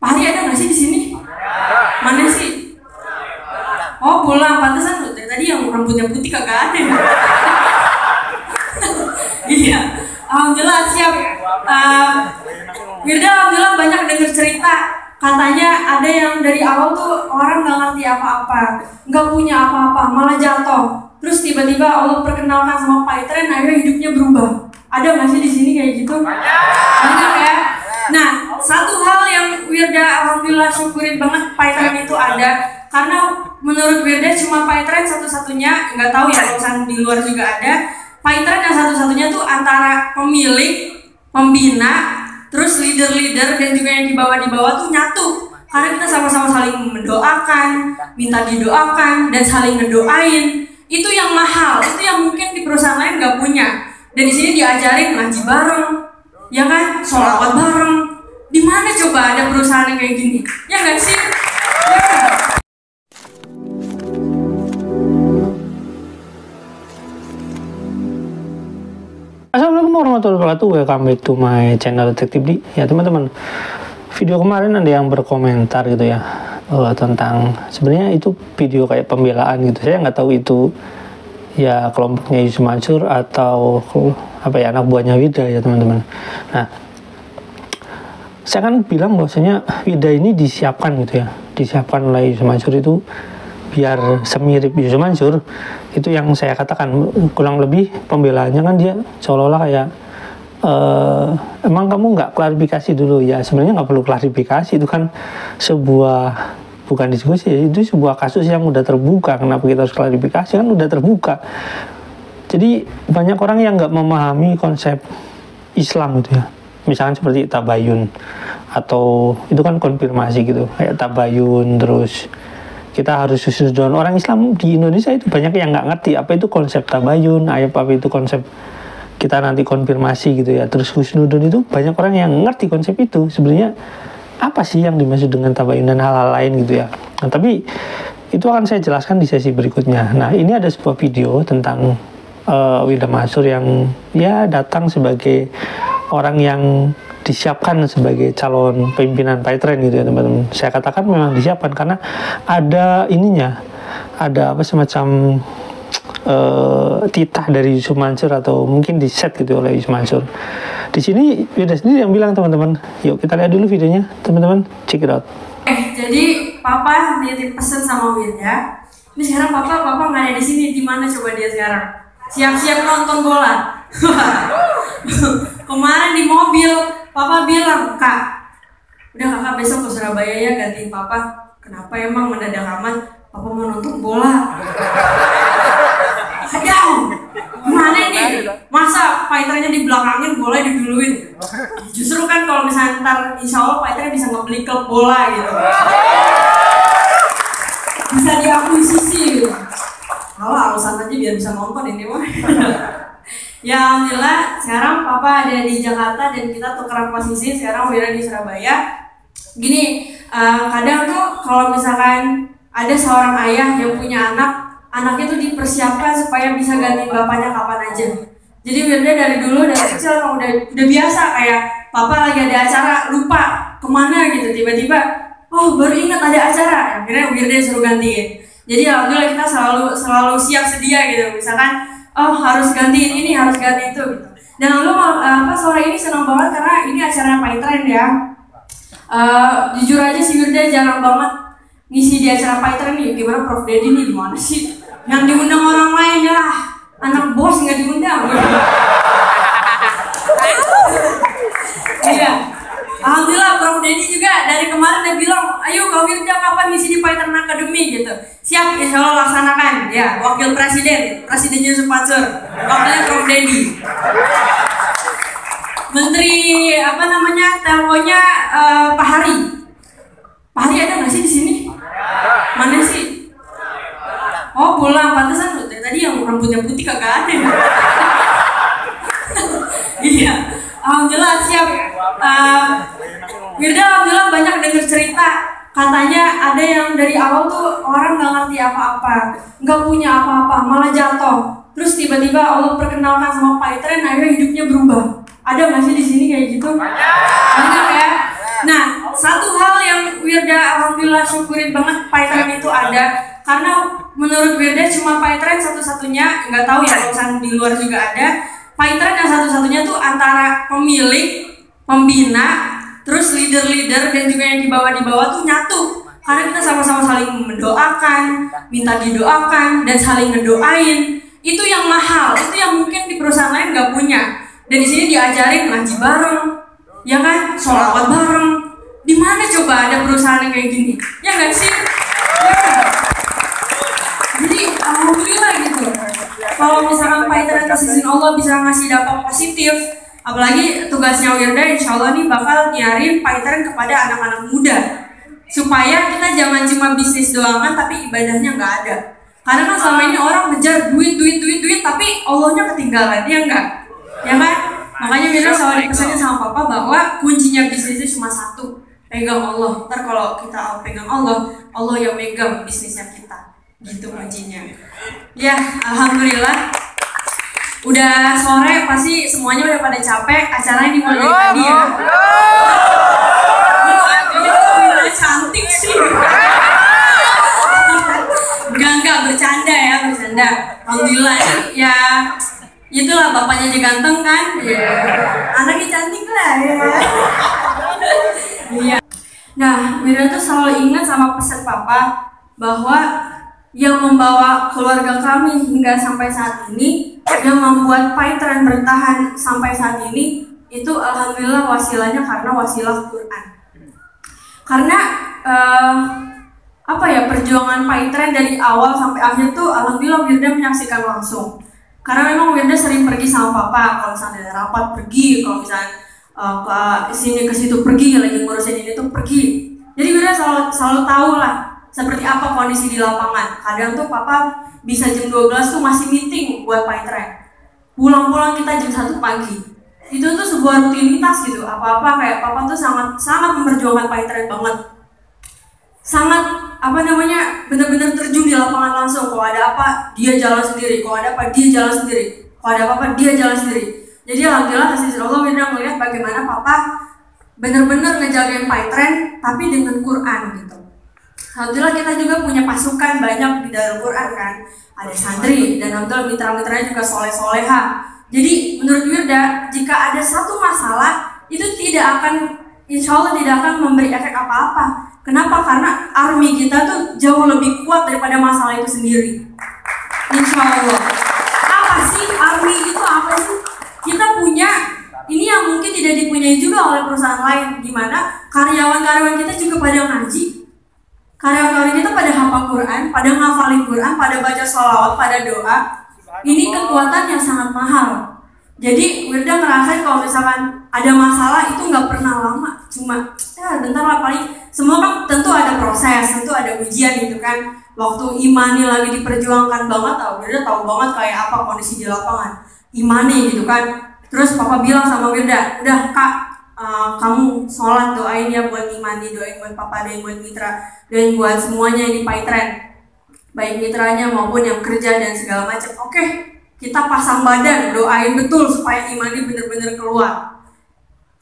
Pak Hari ada nggak sih di sini? Mana sih? Oh pulang, pantesan dari tadi yang rambutnya putih kagak ada. Iya, alhamdulillah siap. Wirda alhamdulillah banyak dengar cerita. Katanya ada yang dari awal tuh orang nggak ngerti apa-apa, nggak punya apa-apa, malah jatuh. Terus tiba-tiba Allah perkenalkan sama Pak Itren, akhirnya hidupnya berubah. Ada nggak sih di sini kayak gitu? Banyak ya. Nah, satu hal yang Wirda alhamdulillah syukurin banget Pak Itren itu ada, karena menurut Wirda cuma Pak Itren satu-satunya, nggak tahu ya kalau misalnya di luar juga ada. Pak Itren yang satu-satunya tuh antara pemilik, pembina, terus leader-leader dan juga yang di bawah tuh nyatu. Karena kita sama-sama saling mendoakan, minta didoakan, dan saling ngedoain. Itu yang mahal, itu yang mungkin di perusahaan lain nggak punya. Dan di sini diajarin ngaji bareng, ya kan, sholawat bareng. Di mana coba ada perusahaan yang kayak gini? Ya nggak sih? Ya. Assalamualaikum warahmatullahi wabarakatuh. Welcome back to my channel Detektif Di. Ya teman-teman, video kemarin ada yang berkomentar gitu ya tentang sebenarnya itu video kayak pembelaan gitu. Saya nggak tahu itu ya kelompoknya Yusuf Mansur atau apa ya anak buahnya Wida ya teman-teman. Nah, saya kan bilang bahwasanya Wida ini disiapkan gitu ya, disiapkan oleh Yusuf Mansur itu biar semirip Yusuf Mansur. Itu yang saya katakan, kurang lebih pembelaannya kan dia seolah-olah kayak emang kamu nggak klarifikasi dulu ya. Sebenarnya nggak perlu klarifikasi, itu kan sebuah, bukan diskusi, itu sebuah kasus yang udah terbuka. Kenapa kita harus klarifikasi, kan udah terbuka. Jadi banyak orang yang nggak memahami konsep Islam gitu ya, misalnya seperti tabayun, atau itu kan konfirmasi gitu, kayak tabayun. Terus kita harus husnuzon. Orang Islam di Indonesia itu banyak yang nggak ngerti apa itu konsep tabayun, apa itu konsep kita nanti konfirmasi gitu ya. Terus husnuzon itu banyak orang yang ngerti konsep itu. Sebenarnya apa sih yang dimaksud dengan tabayun dan hal-hal lain gitu ya. Nah, tapi itu akan saya jelaskan di sesi berikutnya. Nah, ini ada sebuah video tentang Wida Mansur yang ya datang sebagai orang yang disiapkan sebagai calon pimpinan Pak Itren gitu ya teman-teman. Saya katakan memang disiapkan karena ada ininya, ada apa semacam titah dari Yusuf Mansur atau mungkin di set gitu oleh Yusuf Mansur. Di sini Wida sendiri yang bilang teman-teman. Yuk kita lihat dulu videonya teman-teman, check it out. Jadi Papa nitip pesen sama Wida. Ini sekarang Papa nggak ada di sini. Di mana coba dia sekarang? Siap-siap nonton bola. Kemarin di mobil Papa bilang, "Kak, udah kakak besok ke Surabaya ya gantiin Papa." "Kenapa emang mendadak amat? Papa mau nonton bola." Aduh, gimana nih? Masa Pak Itrennya dibelakangin, bola diduluin? Justru kan kalau misalnya ntar insya Allah Pak Itren bisa ngebeli klub bola gitu, bisa diakuisisi gitu. Kalau alasan aja biar bisa nonton ini mah. Ya alhamdulillah sekarang Papa ada di Jakarta dan kita tukeran posisi. Sekarang Wira di Surabaya. Gini, kadang tuh kalau misalkan ada seorang ayah yang punya anaknya tuh dipersiapkan supaya bisa ganti bapaknya kapan aja. Jadi Wirda dari dulu dari kecil emang udah biasa kayak Papa lagi ada acara lupa kemana gitu, tiba-tiba oh baru ingat ada acara, akhirnya Wirda suruh gantiin. Jadi alhamdulillah kita selalu siap sedia gitu, misalkan oh harus gantiin ini, harus ganti itu gitu. Dan lalu sore ini senang banget karena ini acaranya Pak Itren ya. Jujur aja si Wirda jarang banget ngisi di acara Pak Itren nih. Gimana Prof Dedi nih, gimana sih? Yang diundang orang lain ya, anak bos nggak diundang. Iya. Alhamdulillah Prof Dedi juga dari kemarin udah bilang, ayo Kak Wirda kapan ngisi di Pak Itren Academy gitu. Siap, insya Allah laksanakan. Ya, wakil presidennya Yusuf Mansur, wakilnya Prof Dedi. Menteri teleponnya Pak Hari. Pak Hari ada nggak sih di sini? Mana sih? Oh pulang, pantesan dari tadi yang rambutnya putih kagak ada. Iya, alhamdulillah siap. Wirda alhamdulillah banyak dengar cerita. Katanya ada yang dari awal tuh orang nggak ngerti apa-apa, nggak punya apa-apa, malah jatuh. Terus tiba-tiba Allah perkenalkan sama Pak Itren, akhirnya hidupnya berubah. Ada nggak sih di sini kayak gitu? Banyak ya. Nah, satu hal yang Wirda alhamdulillah syukurin banget PyTrend itu ada, karena menurut Wirda cuma PyTrend satu-satunya, nggak tahu ya kalau misalnya di luar juga ada. PyTrend yang satu-satunya tuh antara pemilik, pembina, terus leader-leader dan juga yang di bawah tuh nyatu. Karena kita sama-sama saling mendoakan, minta didoakan, dan saling ngedoain. Itu yang mahal, itu yang mungkin di perusahaan lain nggak punya. Dan di sini diajarin ngaji bareng, ya kan, sholawat bareng. Di mana coba ada perusahaan yang kayak gini? Ya nggak sih? Ya. Jadi alhamdulillah gitu. Kalau misalkan PyTrend atas izin Allah bisa ngasih dampak positif, apalagi tugasnya Wirda insya Allah nih bakal nyarin PyTrend kepada anak-anak muda, supaya kita jangan cuma bisnis doangan tapi ibadahnya nggak ada. Karena kan selama ini orang ngejar duit, tapi Allahnya ketinggalan, ya enggak? Ya kan? Makanya Wirda selalu dipesanin sama Papa bahwa kuncinya bisnis itu cuma satu, pegang Allah. Ntar kalau kita pegang Allah, Allah yang megang bisnisnya kita. Gitu kuncinya. Ya, alhamdulillah. Udah sore, pasti semuanya udah pada capek. Acaranya dimulai dari tadi ya. Wirda cantik sih. Enggak, bercanda ya, bercanda. Alhamdulillah ya. Itulah bapaknya aja ganteng kan? Iya. Anaknya cantik lah ya. Iya. Nah, Wirda tuh selalu ingat sama pesan Papa bahwa yang membawa keluarga kami hingga sampai saat ini, yang membuat PyTrend bertahan sampai saat ini, itu alhamdulillah wasilahnya karena wasilah Quran. Karena perjuangan PyTrend dari awal sampai akhir tuh alhamdulillah Wirda menyaksikan langsung. Karena memang Wirda sering pergi sama Papa, kalau misalnya ada rapat pergi, kalau misalnya ke sini ke situ pergi, lagi ngurusin ini tuh pergi. Jadi Wirda selalu tahu lah seperti apa kondisi di lapangan. Kadang tuh Papa bisa jam 12 tuh masih meeting buat PyTrend. Pulang-pulang kita jam 1 pagi. Itu tuh sebuah rutinitas gitu. Apa-apa kayak Papa tuh sangat memperjuangkan PyTrend banget. Sangat benar-benar terjun di lapangan langsung. Kalau ada apa, dia jalan sendiri. Kalau ada apa, dia jalan sendiri. Kalau ada apa-apa, dia jalan sendiri. Jadi alhamdulillah kasih Allah Wirda melihat bagaimana Papa benar-benar ngejagain PyTrend tapi dengan Quran gitu. Alhamdulillah kita juga punya pasukan banyak di Darul Quran kan. Ada santri dan alhamdulillah mitra-mitranya juga soleh-soleha. Jadi menurut Wirda, jika ada satu masalah itu insya Allah tidak akan memberi efek apa-apa. Kenapa? Karena army kita tuh jauh lebih kuat daripada masalah itu sendiri. Insya Allah. Apa sih army itu? Apa sih? Kita punya ini yang mungkin tidak dipunyai juga oleh perusahaan lain, di mana karyawan-karyawan kita juga pada ngaji. Karyawan-karyawan kita pada hafal Quran, pada ngafalin Quran, pada baca sholawat, pada doa. Ini kekuatan yang sangat mahal. Jadi Wirda ngerasain kalau misalkan ada masalah itu nggak pernah lama, cuma bentar lah paling. Semua kan tentu ada proses, tentu ada ujian gitu kan. Waktu Imani lagi diperjuangkan banget, Wirda tahu banget kayak apa kondisi di lapangan. Imani gitu kan. Terus Papa bilang sama Wirda, udah Kak, kamu sholat doain ya buat Imani, doain buat Papa, doain buat Mitra, doain buat semuanya yang di PyTrend, baik mitranya maupun yang kerja dan segala macam. Oke, kita pasang badan, doain betul supaya Imani bener-bener keluar.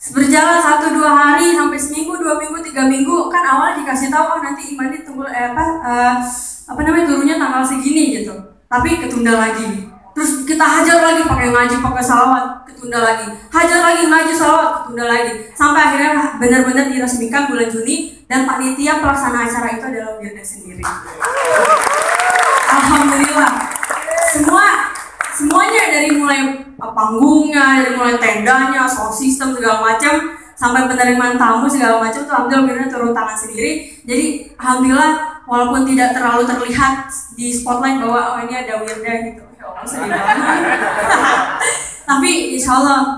Berjalan 1-2 hari sampai seminggu, 2 minggu, 3 minggu, kan awalnya dikasih tahu nanti Imani tunggu turunnya tanggal segini gitu, tapi ketunda lagi. Terus kita hajar lagi pakai ngaji, pakai salawat, ketunda lagi. Hajar lagi ngaji, salawat, ketunda lagi. Sampai akhirnya benar-benar diresmikan bulan Juni dan panitia pelaksana acara itu adalah Wirda sendiri. Alhamdulillah. Semuanya dari mulai panggungnya, dari mulai tendanya, sound system segala macam, sampai penerimaan tamu segala macam tuh alhamdulillah Wirda turun tangan sendiri. Jadi alhamdulillah walaupun tidak terlalu terlihat di spotlight bahwa ini ada Wirda gitu. Tapi insya Allah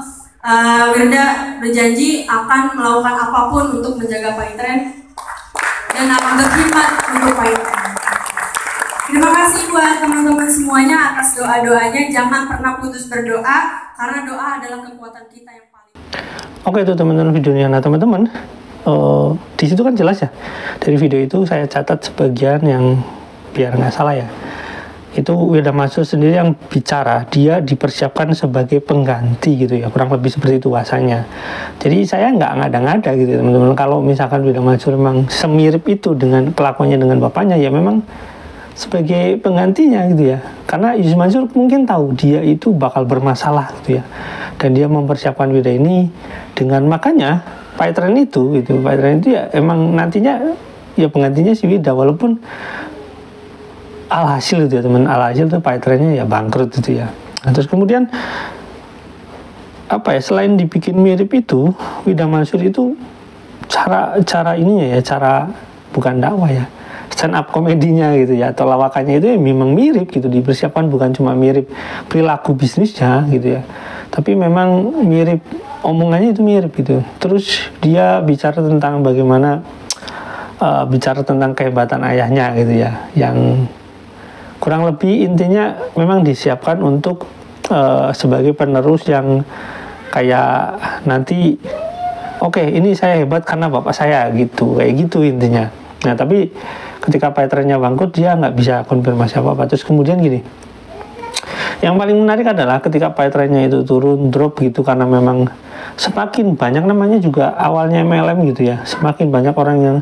Wirda berjanji akan melakukan apapun untuk menjaga PyTrend dan akan berkhidmat untuk PyTrend. Terima kasih buat teman-teman semuanya atas doa-doanya. Jangan pernah putus berdoa karena doa adalah kekuatan kita yang paling. Oke, itu teman-teman videonya. Nah teman-teman, di situ kan jelas ya. Dari video itu saya catat sebagian yang biar nggak salah ya. itu Wildan Mansur sendiri yang bicara, dia dipersiapkan sebagai pengganti gitu ya, kurang lebih seperti itu bahasanya. Jadi saya nggak ngada-ngada gitu ya teman-teman, kalau misalkan Wildan Mansur memang semirip itu dengan kelakuannya dengan bapaknya, ya memang sebagai penggantinya gitu ya, karena Yusuf Mansur mungkin tahu dia itu bakal bermasalah gitu ya, dan dia mempersiapkan Wildan ini dengan, makanya Paytren itu ya emang nantinya ya penggantinya si Wildan, walaupun alhasil itu ya teman, alhasil tuh Paytrennya ya bangkrut gitu ya. Nah, terus kemudian apa ya, selain dibikin mirip itu, Wildan Mansur itu cara ininya ya, cara bukan dakwah ya, stand up komedinya gitu ya, atau lawakannya itu ya memang mirip gitu, dipersiapkan bukan cuma mirip perilaku bisnisnya gitu ya, tapi memang mirip omongannya itu mirip gitu. Terus dia bicara tentang bagaimana bicara tentang kehebatan ayahnya gitu ya, yang kurang lebih intinya memang disiapkan untuk sebagai penerus yang kayak nanti oke, ini saya hebat karena bapak saya gitu, kayak gitu intinya. Nah tapi ketika Paytrennya bangkrut, dia nggak bisa konfirmasi apa-apa. Terus kemudian gini, yang paling menarik adalah ketika Paytrennya itu turun, drop gitu, karena memang semakin banyak, namanya juga awalnya MLM gitu ya, semakin banyak orang yang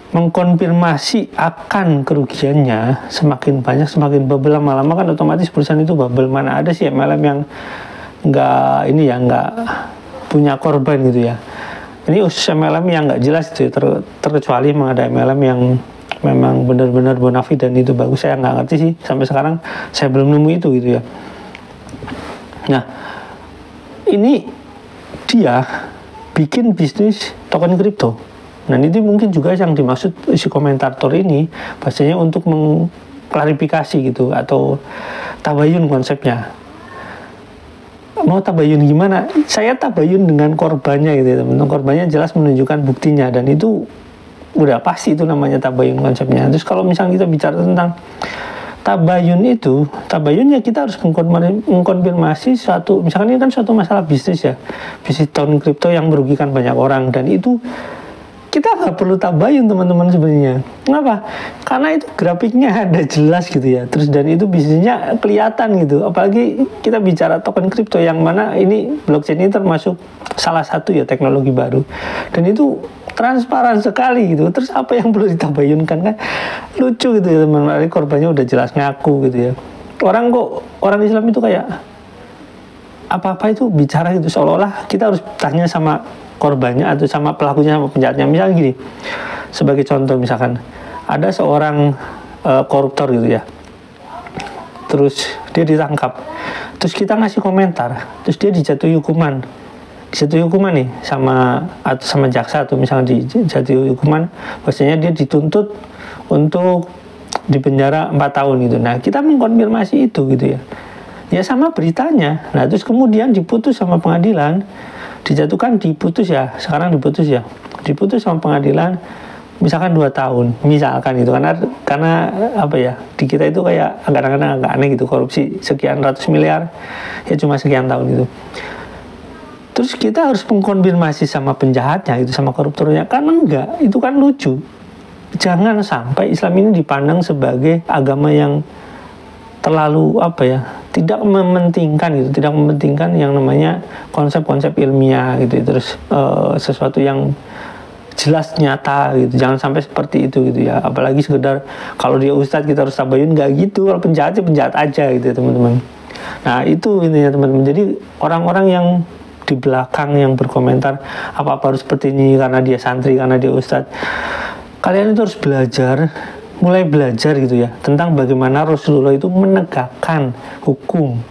mengkonfirmasi akan kerugiannya, semakin banyak, semakin bubble, lama-lama kan otomatis perusahaan itu bubble. Mana ada sih MLM yang nggak ini ya, nggak punya korban gitu ya. Ini usus MLM yang nggak jelas itu ya, terkecuali memang ada MLM yang memang benar-benar bonafide dan itu bagus. Saya nggak ngerti sih, sampai sekarang saya belum nemu itu gitu ya. Nah ini dia bikin bisnis token kripto. Nah itu mungkin juga yang dimaksud si komentator ini, bahasanya untuk mengklarifikasi gitu, atau tabayun konsepnya. Mau tabayun gimana? Saya tabayun dengan korbannya gitu ya teman-teman. Korbannya jelas menunjukkan buktinya, dan itu udah pasti itu namanya tabayun konsepnya. Terus kalau misalnya kita bicara tentang tabayun itu, tabayun ya kita harus mengkonfirmasi suatu, misalkan ini kan suatu masalah bisnis ya, bisnis tahun kripto yang merugikan banyak orang, dan itu kita nggak perlu tabayun teman-teman sebenarnya. Kenapa? Karena itu grafiknya ada jelas gitu ya. Terus dan itu bisnisnya kelihatan gitu. Apalagi kita bicara token kripto yang mana ini blockchain ini termasuk salah satu ya teknologi baru. Dan itu transparan sekali gitu. Terus apa yang perlu ditabayunkan kan? Lucu gitu ya teman-teman. Korbannya udah jelas ngaku gitu ya. Orang Islam itu kayak apa-apa itu bicara gitu, seolah-olah kita harus tanya sama korbannya atau sama pelakunya, sama penjahatnya. Misalnya gini, sebagai contoh, misalkan ada seorang koruptor gitu ya, terus dia ditangkap, terus kita ngasih komentar, terus dia dijatuhi hukuman nih sama jaksa, atau misalnya dijatuhi hukuman, maksudnya dia dituntut untuk dipenjara 4 tahun gitu. Nah kita mengkonfirmasi itu gitu ya sama beritanya. Nah terus kemudian diputus sama pengadilan, diputus sama pengadilan misalkan 2 tahun misalkan itu, karena apa ya, di kita itu kayak kadang-kadang agak aneh gitu, korupsi sekian ratus miliar ya cuma sekian tahun gitu. Terus kita harus mengkonfirmasi sama penjahatnya itu, sama koruptornya, karena enggak, itu kan lucu. Jangan sampai Islam ini dipandang sebagai agama yang terlalu apa ya, tidak mementingkan yang namanya konsep-konsep ilmiah gitu, terus sesuatu yang jelas nyata gitu. Jangan sampai seperti itu gitu ya, apalagi sekedar kalau dia ustadz kita harus tabayun, nggak gitu. Kalau penjahatnya penjahat aja gitu ya teman-teman. Nah itu intinya teman-teman. Jadi orang-orang yang di belakang yang berkomentar apa-apa harus seperti ini karena dia santri, karena dia ustadz, kalian itu harus mulai belajar gitu ya, tentang bagaimana Rasulullah itu menegakkan hukum.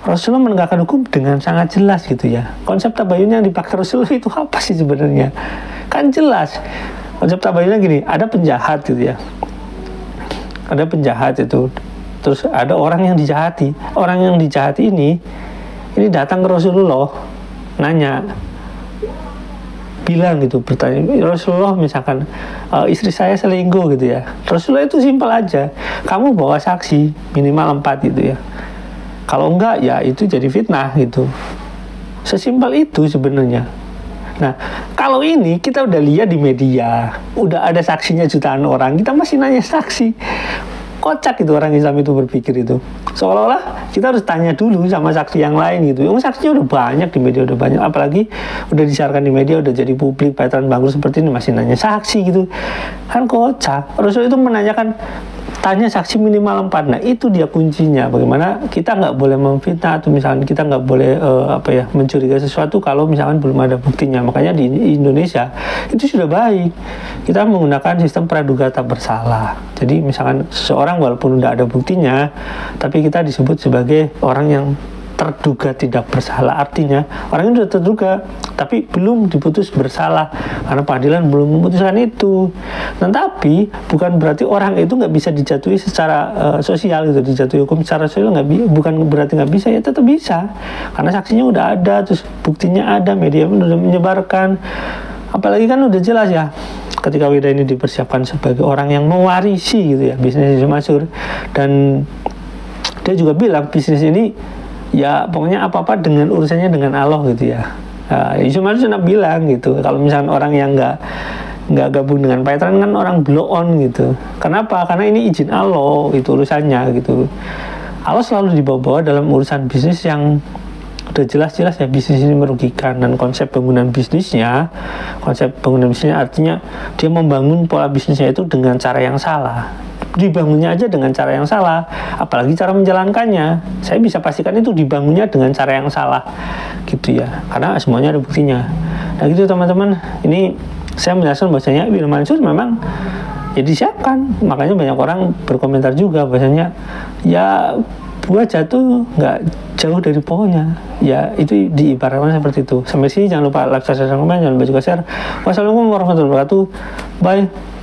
Rasulullah menegakkan hukum dengan sangat jelas gitu ya. Konsep tabayun yang dipakai Rasulullah itu apa sih sebenarnya? Kan jelas. Konsep tabayunnya gini, ada penjahat gitu ya. Ada penjahat itu. Terus ada orang yang dijahati. Orang yang dijahati ini datang ke Rasulullah, nanya, bilang gitu, bertanya, Rasulullah misalkan istri saya selingkuh gitu ya. Rasulullah itu simpel aja, kamu bawa saksi minimal 4 gitu ya, kalau enggak ya itu jadi fitnah gitu. Sesimpel itu sebenarnya. Nah kalau ini kita udah lihat di media, udah ada saksinya jutaan orang, kita masih nanya saksi. kocak itu orang Islam itu berpikir itu. Seolah-olah kita harus tanya dulu sama saksi yang lain gitu. Yang saksinya udah banyak di media, udah banyak, apalagi udah disiarkan di media, udah jadi publik, veteran bangkrut seperti ini masih nanya saksi gitu. Kan kocak. Rasul itu menanyakan, tanya saksi minimal 4. Nah itu dia kuncinya, bagaimana kita nggak boleh memfitnah atau misalkan kita nggak boleh mencurigai sesuatu kalau misalkan belum ada buktinya. Makanya di Indonesia itu sudah baik, kita menggunakan sistem praduga tak bersalah. Jadi misalkan seseorang walaupun udah ada buktinya, tapi kita disebut sebagai orang yang terduga tidak bersalah. Artinya orang itu sudah terduga tapi belum diputus bersalah karena pengadilan belum memutuskan itu. Nah, tapi bukan berarti orang itu nggak bisa dijatuhi secara sosial gitu, dijatuhi hukum secara sosial bukan berarti nggak bisa, ya tetap bisa karena saksinya udah ada, terus buktinya ada, media pun udah menyebarkan. Apalagi kan udah jelas ya ketika Wida ini dipersiapkan sebagai orang yang mewarisi gitu ya bisnis Masyhur, dan dia juga bilang bisnis ini ya pokoknya apa-apa dengan urusannya dengan Allah gitu ya. Cuma sudah bilang gitu, kalau misalnya orang yang nggak gabung dengan Veteran kan orang blow on gitu. Kenapa? Karena ini izin Allah, itu urusannya gitu. Allah selalu dibawa-bawa dalam urusan bisnis yang udah jelas-jelas ya bisnis ini merugikan, dan konsep bangunan bisnisnya artinya dia membangun pola bisnisnya itu dengan cara yang salah. Dibangunnya aja dengan cara yang salah, apalagi cara menjalankannya. Saya bisa pastikan itu dibangunnya dengan cara yang salah gitu ya, karena semuanya ada buktinya. Nah gitu teman-teman, ini saya menjelaskan bahwasanya Ibnu Mansur memang ya disiapkan. Makanya banyak orang berkomentar juga bahwasanya ya buah jatuh nggak jauh dari pohonnya, ya itu diibaratkan seperti itu. Sampai sini jangan lupa like, subscribe, komen, jangan lupa juga share. Wassalamualaikum warahmatullahi wabarakatuh. Bye.